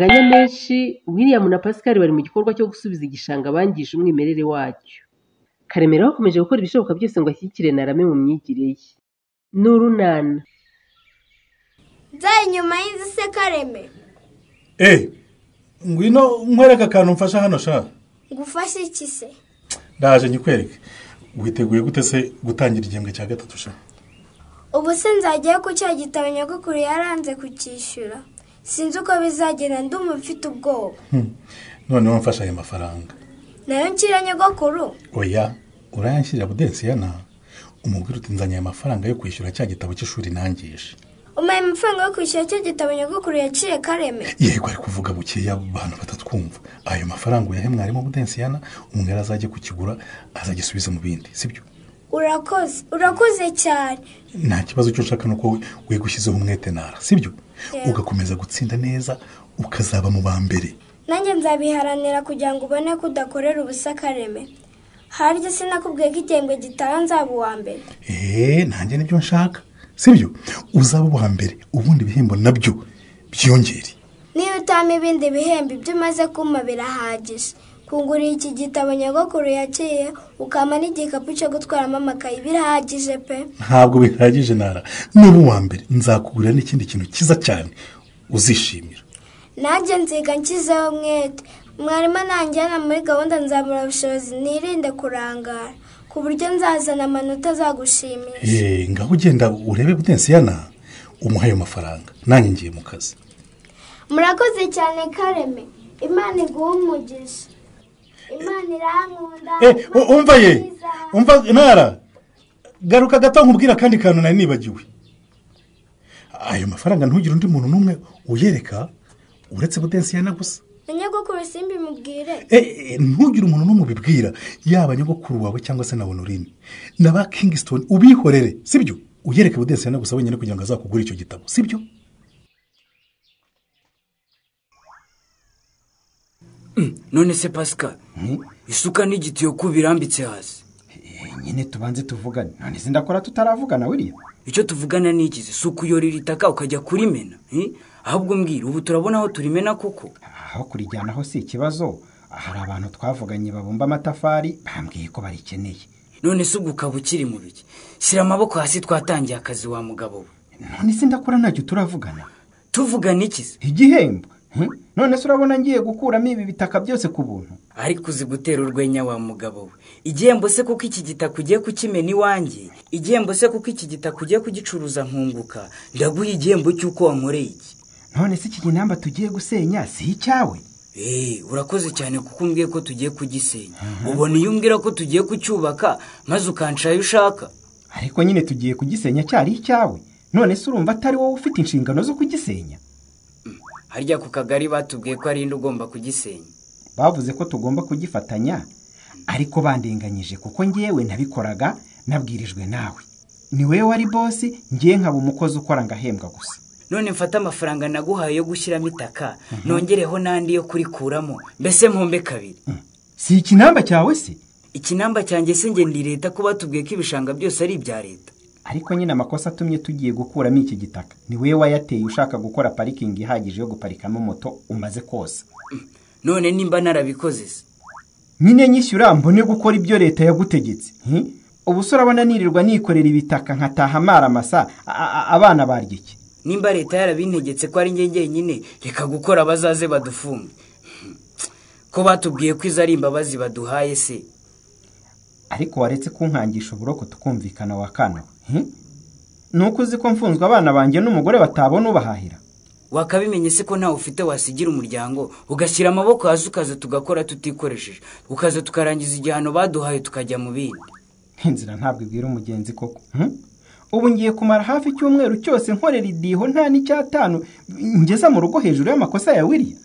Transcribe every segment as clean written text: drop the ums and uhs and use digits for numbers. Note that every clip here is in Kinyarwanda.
Maganya menshi William na Pascal bari mu gikorwa cyo gusubiza igishanga bangije umwimerere wacyo. Karemera bakomeje gukora ibishoboka byose ngo ashyigikire Narame mu myigire ye. N'urunana. Nzaye nyuma y'inzu se Kareme. Ngwino nkwereka akantu mfasha hano sha. Ngufashe iki se? Ndaje nyikwereke. Witeguye gute se gutangira igihembwe cya gatatu sha? Ubu se nzagiye ku cya gitabo nyogokuru yaranze kucyishyura. Sinzi uko bizagenda ndumva mfite ubwoba. Noneho mfasha ayo mafaranga. Nayo nshyira nyogokuru? Oya, urayanshyira Budensiyana. Umubwira uti nzanye aya mafaranga yo kwishyura cya gitabo cy'ishuri nangishe. Umaye amafaranga yo kwishyura cyo gitabo nyogokuru yaciye Kareme? Yego ari kuvuga bukeya abantu batatwumva. Ayo mafaranga uyahe mwarimu Budensiyana, umwera azajye kukigura azagisubiza mu bindi, sibyo? Urakoze cyane. Nta kibazo cyo nshaka nuko wigushyizeho umwete Nara, sibyo? Ugakomeza gutsinda neza ukazaba mu bambere. Nanjye nzabiharanira kugira ngo ubone ko udakorera ubusa Kareme. Harya sinakubwiye ko igihembwe gitaha nzaba uwa mbere. Nanjye nibyo nshaka, sibyo? Uzaba uwa mbere ubundi bihembo nabyo byongere. Niyo utama ibindi bihembo ibyo umaze kuma birahagije. Kungurira iki gitabo nyogokuru yaciye ukama n'igikapu cyo gutwaramo amakayi birahagije pe. Ntabwo bihagije Nara. Niba uwa mbere nzakugurira n'ikindi kintu kiza cyane uzishimira. Nanjye nziga nshyizeho umwete. Mwarimu nanjyana muri gahunda nzamura ubushobozi nirinde kurangara ku buryo nzazana amanota azagushimisha. Ngaho ugenda urebe Budensiyana umuha ayo mafaranga nanjye ngiye mu kazi. Murakoze cyane Kareme. Imana iguhe umugisha. Imana irankunda. Umva Nara. Garuka gato nkubwira kandi kantu nari nibagiwe. Ayo mafaranga ntugire undi muntu numwe uyereka uretse Budensiyana gusa. Nyogokuru simbi mubwire. Ntugire umuntu numwe ubibwira, yaba nyogokuru wawe cyangwa se na Honorine. Naba Kingston ubihorere, sibyo? Uyereke Budensiyana gusa wenyine kugira ngo azakugure icyo gitabo, sibyo? None se Pascal, isuka n'igitiyo ko birambitse hasi. Nyine tubanze tuvugane. None se ndakora tutaravugana William. Icyo tuvugana ni ikizi, suku yorira itaka ukajya kurimena. Ahubwo mbwira ubu turabona aho turimena koko. Aho kurijyanaho si ikibazo. Hari abantu twavuganye babumba amatafari bambwiye ko barikeneye. None se ubwo ukaba ukiri mu biki? Shyira amaboko hasi twatangiye akazi wa mugabo. None se ndakora ntacyo turavugana. Tuvugana ikizi? Igihembo. None se urabona ngiye gukuramo ibi bitaka byose ku buntu. Ariko uzi gutera urwenya wa mugabo we. Igihembo se kuko iki gitaka ugiye kukimena iwanjye? Igihembo se kuko iki gitaka ugiye kugicuruza nkunguka? Ndaguha igihembo cy'uko wankoreye iki. None se iki kinamba tugiye gusenya si icyawe? Urakoze cyane kuko umbwiye ko tugiye kugisenya. Ubona iyo umbwira ko tugiye kucyubaka maze ukanshaye ushaka. Ariko nyine tugiye kugisenya cyari icyawe. None se urumva atari wowe ufite inshingano zo kugisenya? Harya ku kagari batubwiye ko ari indi ugomba kugisenya. Bavuze ko tugomba kugifatanya, ariko bandenganyije kuko ngewe nabikoraga nabwirijwe nawe. Ni wewe wari boss, ngiye nkaba umukozi ukora ngahembwa gusa. None mfata amafaranga naguhaye yo gushyiramo itaka, nongereho nandi yo kurikuramo, mbese mpombe kabiri. Si ikinamba cyawe se? Ikinamba cyanjye se nge ndi leta ko batubwiye ko ibishanga byose ari ibya leta. Ariko nyine amakosa atumye tugiye gukuramo iki gitaka. Ni wewe wayateye ushaka gukora parking ihagije yo guparikamo moto umaze kosa. None nimba narabikoze se? Nyine nyishyura mbone gukora ibyo leta yagutegetse. Ubu so urabona nirirwa nikorera ibitaka nkataha amara amasa abana barya iki? Nimba leta yarabintegetse ko ari njye nyine reka gukora bazaze badufunge. Ko batubwiye ko izari imbabazi baduhaye se. Ariko waretse kunkangisha uburoko tukumvikana wakana. Nuko uzi ko mfunzwe abana banjye n'umugore batabona ubahahira. Wakabimenye se ko ntawe ufite wasigira umuryango ugashyira amaboko hasi ukaza tugakora tutikoresheje ukaza tukarangiza igihano baduhaye tukajya mu bindi. Inzira ntabwo ibwira umugenzi koko. Ubu ngiye kumara hafi icyumweru cyose nkorera idiho nta n'icyatanu ngeza mu rugo hejuru y'amakosa ya William.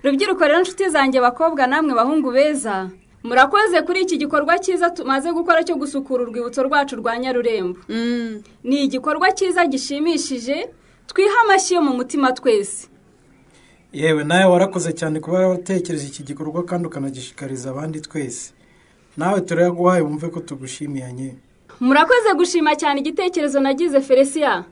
Rubyiruko rero nshuti zanjye bakobwa namwe bahungu beza, murakoze kuri iki gikorwa cyiza tumaze gukora cyo gusukura urwibutso rwacu rwa Nyarurembo. Ni igikorwa cyiza gishimishije, twiha amashyi yo mu mutima twese. Yewe nawe warakoze cyane kuba waratekereje iki gikorwa kandi ukanagishikariza abandi twese. Nawe turayaguhaye wumve ko tugushimiyanye. Murakoze gushima cyane igitekerezo nagize Felicia.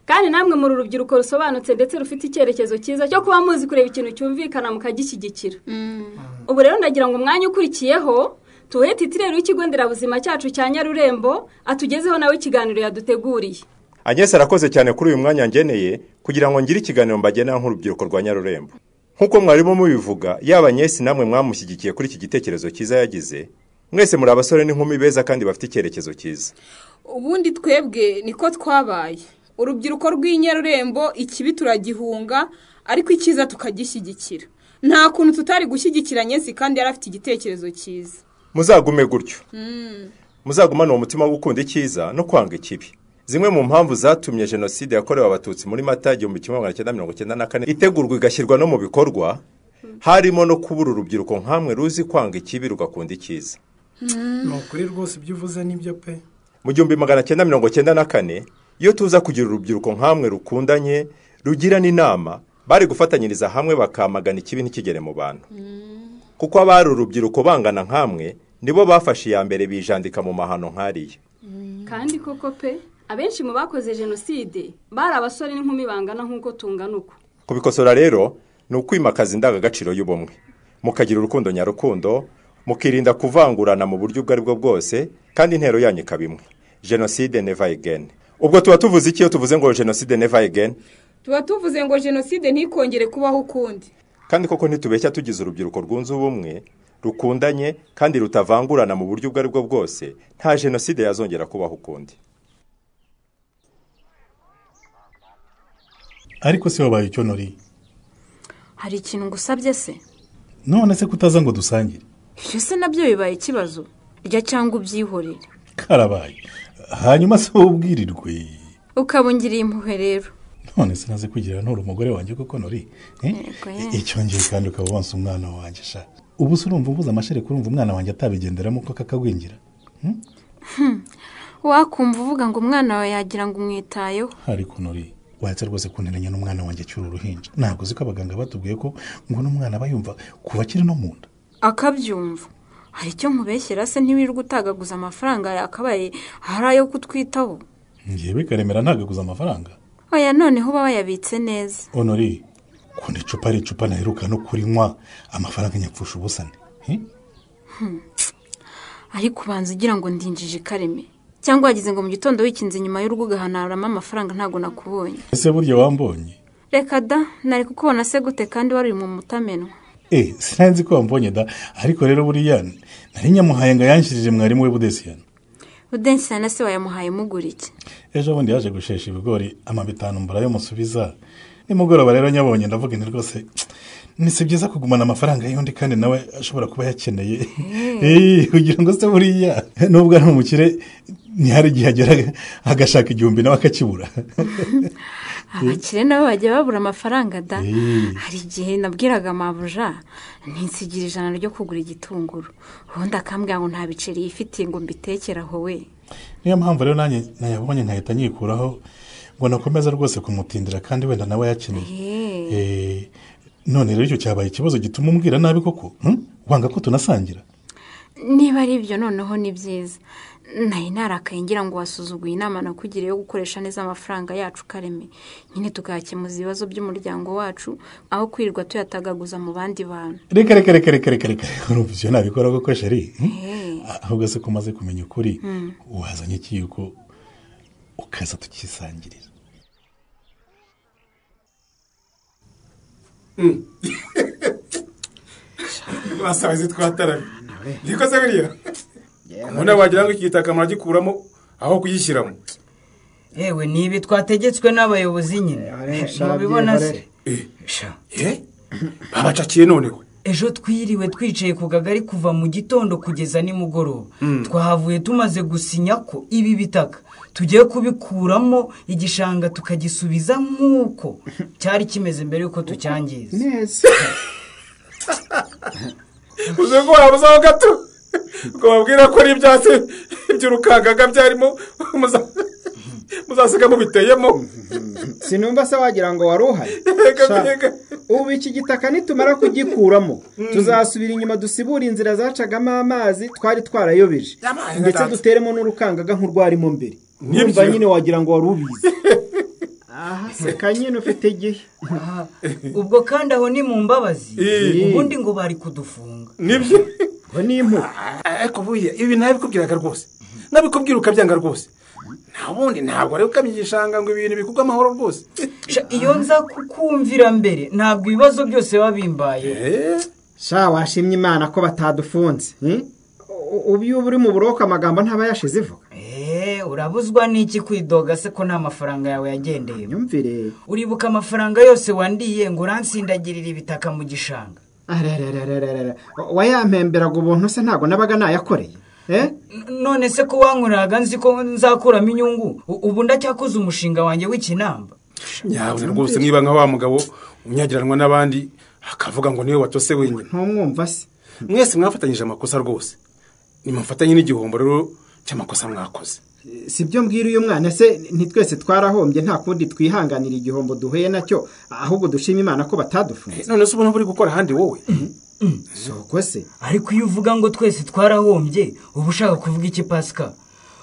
kandi namwe muri urubyiruko rusobanutse ndetse rufite icyerekezo cyiza cyo kuba muzi kureba ikintu cyumvikana mukagishyigikira. Ubu rero ndagira ngo umwanya ukurikiyeho tuhe titirero y'ikigo nderabuzima cyacu cya Nyarurembo atugezeho nawe ikiganiro yaduteguriye. Agnes arakoze cyane kuri uyu mwanya ngeneye kugira ngo ngire ikiganiro mbagenera nk'urubyiruko rwa Nyarurembo. Nkuko mwarimo mubivuga, yaba Agnes namwe mwamushyigikiye kuri iki gitekerezo cyiza yagize. Mwese muri abasore n'inkumi beza kandi bafite icyerekezo cyiza. Ubundi twebwe niko twabaye. Urubyiruko rw'inyarurembo ikibi turagihunga ariko icyiza tukagishyigikira. Nta kuntu tutari gushyigikira Nyesi kandi yarafite igitekerezo cyiza. Muzagume gutyo. Muzagumana uwo mutima wo gukunda icyiza no kwanga ikibi. Zimwe mu mpamvu zatumye jenoside yakorewe abatutsi muri Mata 1994 itegurwa igashyirwa no mu bikorwa harimo no kubura urubyiruko nkamwe ruzi kwanga ikibi rugakunda icyiza. No kuri rwose ibyo uvuze nibyo pe. Mu 1994 iyo tuza kugira urubyiruko nkamwe rukundanye rugira n'inama bari gufatanyiriza hamwe bakamagana ikibi ntikigere mu bantu. Kuko abari urubyiruko bangana nkamwe nibo bafashe ya mbere bijandika mu mahano nkariye. Kandi koko pe abenshi mu bakoze jenoside bari abasore n'inkumi bangana nk'uko tungana uko. Kubikosora rero ni ukwimakaza indangagaciro y'ubumwe. Mukagira urukundo nyarukundo, mukirinda kuvangurana mu buryo ubwo ari bwo bwose kandi intero yanyu ikabimwe. Genocide never again. Ubwo tuba tuvuze iki iyo tuvuze ngo genocide never again? Tuba tuvuze ngo jenoside ntikongere kubaho ukundi. Kandi koko ntitubeshya tugize urubyiruko rwunze ubumwe, rukundanye kandi rutavangurana mu buryo ubwo ari bwo bwose, nta jenoside yazongera kubaho ukundi. Ariko se wabaye icyo Nori? Hari ikintu ngusabye se? None se kutaza ngo dusangire? Ibyo se nabyo bibaye ikibazo. Rya cyangwa ubyihorere. Karabaye. Hanyuma se ubwirirwe. Ukabungiriye impuhwe rero. None se naze kugira ntura umugore wanjye koko Nori? Icyo ngiye kandi ukaba wonsa umwana wanjye sha. Ubu se urumva uvuze amashere kurumva umwana wanjye atabigenderamo ko kakagwingira? Wakumva uvuga ngo umwana wawe yagira ngo umwitayeho. Ariko Nori watse rwose kunteranya n'umwana wanjye cyuru ruhinja. Ntabwo ziko abaganga batubwiye ko ngo n'umwana bayumva kuva kiri no munda. Akabyumva. Hari icyo nkubeshyera se ntiwirirwa utagaguza amafaranga yakabaye hari ayo kutwitaho. Ngiye Karemera ntagaguza amafaranga. Oya noneho uba wayabitse neza. Honori kundi icupa ari icupa naheruka no kurinywa amafaranga nyapfusha ubusane. Ariko ubanza ugira ngo ndinjije Kareme. Cyangwa wagize ngo mu gitondo wikinze nyuma y'urugo gahanaramo amafaranga ntago nakubonye. Ese burya wambonye? Reka da nari kukubona se gute kandi wari mu mutamenwa. Sinzi ko wambonye da ariko rero buriya nari nyamuhaye ngo yanshirije mwarimu we Budesiyana. Budesiyana se wayamuhaye mugura iki? Ejo bundi yaje gushesha ibigori amabitano mbura yo musubiza. Nimugoroba rero nyabonye ndavuga nti rwose nisi byiza kugumana amafaranga y'undi kandi nawe ashobora kuba yakeneye. Kugira ngo se buriya nubwo ari umukire ntihari gihagera agashaka igihumbi nawe akakibura. Abakire nabo bajya babura amafaranga da. Hari igihe nabwiraga mabuja ntinsigira ijana ryo kugura igitunguru. Ubundi akambwira ngo nta biceri yifitiye ngo mbitekeraho we. Niyo mpamvu rero nanjye nayabonye nkahita nyikuraho ngo nakomeza rwose kumutindira kandi wenda nawe yakeneye. None rero icyo cyabaye ikibazo gituma umbwira nabi koko? Wanga ko tunasangira? Niba ari ibyo noneho ni byiza. Nayi narakaye ngira ngo wasuzuguye inama nakugiriye yo gukoresha neza amafaranga yacu Kareme. Nyine tukakemuza ibibazo by'umuryango wacu aho kwirirwa tuyatagaguza mu bandi bantu. Reka. Urumvise nabikora koko sheri? Ahubwo se kumaze kumenya ukuri wazanye kiyuko ukaza tukisangirira. Basabaze twatarana. Niko se biriya? Muna wagira ngo ikitaka muragikuramo aho kuyishyiramo. Yewe nibi twategetswe n'abayobozi nyine. Mubibona se? Babacakiye noneho. Ejo twiriwe twicaye ku kagari kuva mu gitondo kugeza nimugoroba. Twahavuye tumaze gusinya ko ibi bitaka tugiye kubikuramo igishanga tukagisubiza nk'uko cyari kimeze mbere yuko tucyangiza. Neza. Uzengo wabuzaho gato. Ngo babwira ko ari byase by'urukangaga byarimo muzasiga mu biteyemo. Sinumva se wagira ngo waruhaye. Ubu iki gitaka nitumara kugikuramo tuzasubira inyuma dusibura inzira zacagamo amazi twari twarayobeje ndetse duteremo n'urukangaga nk'urwarimo mbere. Numva nyine wagira ngo warubize. aha seka nyine ufite igihe. ubwo kandi aho ni mu mbabazi ubundi ngo bari kudufunga. nibyo ngo ni impu. ariko buya ibi ntabikubwiraga rwose nabikubwira ukabyanga rwose ntabundi ntabwo ari ukamye igishanga ngo ibintu bikugwa amahoro rwose. iyo nza kukumvira mbere ntabwo ibibazo byose babimbaye. sha washimye imana ko batadufunze. ubu iyo uri mu buroko amagambo ntaba yashize ivuga. urabuzwa n'iki kwidoga se ko nta mafaranga yawe yagendeye? nyumvire uribuka amafaranga yose wandiye ngo uransindagirire ibitaka mu gishanga. wayampemberaga ubuntu se ntabwo nabaga nayakoreye. none se ko wankuriraga nzi ko nzakuramo inyungu ubu ndacyakoze umushinga wanjye w'ikinamba. nyabuze rwose niba nka wa mugabo unyagiranwa n'abandi akavuga ngo niwe watose wenyine. ntumwumva se mwese mwafatanyije amakosa rwose nimufatanye n'igihombo rero cy'amakosa mwakoze. si byo mbwira uyu mwana se ntitwese twarahombye nta kundi twihanganira igihombo duhuye nacyo ahubwo dushima imana ko batadufunze. none se ubona uri gukora ahandi wowe soko se. ariko iyo uvuga ngo twese twarahombye uba ushaka kuvuga iki pasika?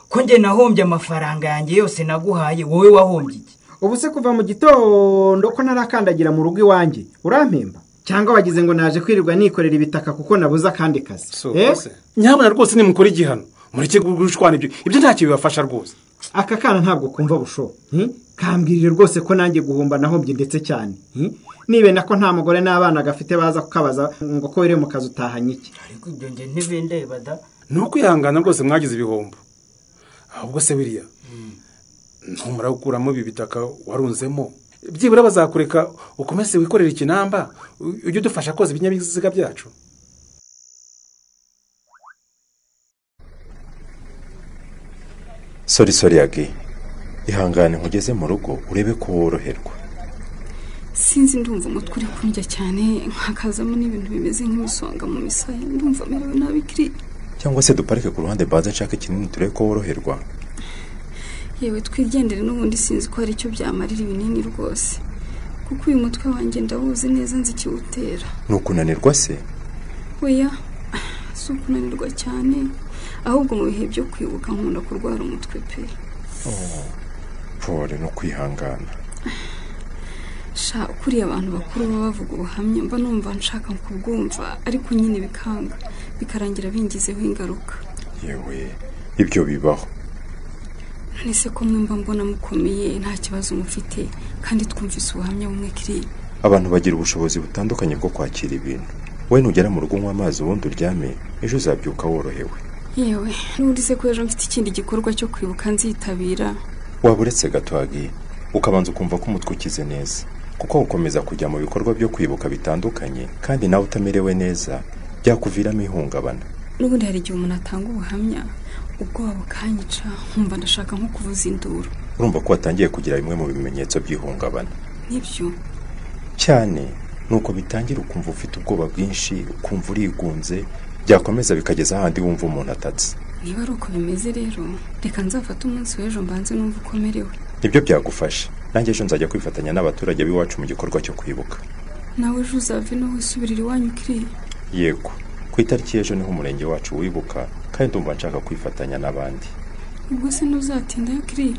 ko njye nahombye amafaranga yanjye yose naguhaye wowe wahombye iki? ubu se kuva mu gitondo ko narakandagira mu rugo iwanjye urampemba cyangwa wagize ngo naje kwirirwa nikorera ibitaka kuko nabuze akandi kazi? nyabona rwose nimukora igihano mureke gushwana ibyo ntacyo bibafasha rwose. aka kana ntabwo kumva busho kambwirire rwose ko nanjye guhomba nahombye ndetse cyane nibena ko nta mugore n'abana gafite baza kukabaza ngo ko wire mu kazi utahanye iki. ariko ibyo njye ntibindeba da. ni ukwihangana rwose mwagize ibihombo ahubwo se biriya ntumara gukuramo ibi bitaka warunzemo byibura bazakureka ukomeze wikorera ikinamba ujye udufasha koza ibinyabiziga byacu. sori yagi ihangane nkugeze mu rugo urebe ko woroherwa. sinzi ndumva umutwe uri kundya cyane nkakazamo n'ibintu bimeze nk'imisonga mu misaya ndumva merewe nabi kiri. cyangwa se duparike ku ruhande mbanza nshaka ikinini turebe ko woroherwa. yewe twigendere n'ubundi sinzi ko hari icyo byamarira ibinini rwose kuko uyu mutwe wanjye ndawuzi neza nzi ikiwutera. ni ukunanirwa se? weya si ukunanirwa cyane ahubwo mu bihe byo kwibuka nkunda kurwara umutwe pe. pole no kwihangana. sha kuriya abantu bakuru baba bavuga ubuhamya mba numva nshaka kubwumva ariko nyine bikanga bikarangira bingizeho ingaruka. yewe ibyo bibaho. none se ko mwe mba mbona mukomeye nta kibazo mufite kandi twumvise ubuhamya bumwe kiri. abantu bagira ubushobozi butandukanye bwo kwakira ibintu. we nugera mu rugo unywa amazi ubundi uryame ejo uzabyuka worohewe. yewe n'ubundi se ko ejo mfite ikindi gikorwa cyo kwibuka nzitabira. waba uretse gato Hagi ukabanza ukumva ko umutwe ukize neza kuko gukomeza kujya mu bikorwa byo kwibuka bitandukanye kandi nawe utamerewe neza byakuviramo ihungabana. n'ubundi hari igihe umuntu atanga ubuhamya ubwoba bukanyica nkumva ndashaka nko kuvuza induru. urumva ko watangiye kugira bimwe mu bimenyetso by'ihungabana? nibyo cyane nuko bitangira ukumva ufite ubwoba bwinshi ukumva urigunze byakomeza bikageza ahandi wumva umuntu atatse. niba ari uko bimeze rero reka nzafate umunsi w'ejo mbanze numva ukomerewe. nibyo byagufasha. nanjye ejo nzajya kwifatanya n'abaturage b'iwacu mu gikorwa cyo kwibuka. nawe ejo uzave no wisubirira iwanyu kiri? yego ku itariki y'ejo niho umurenge wacu wibuka kandi ndumva nshaka kwifatanya n'abandi. ubwo se ntuzatindayo kiri?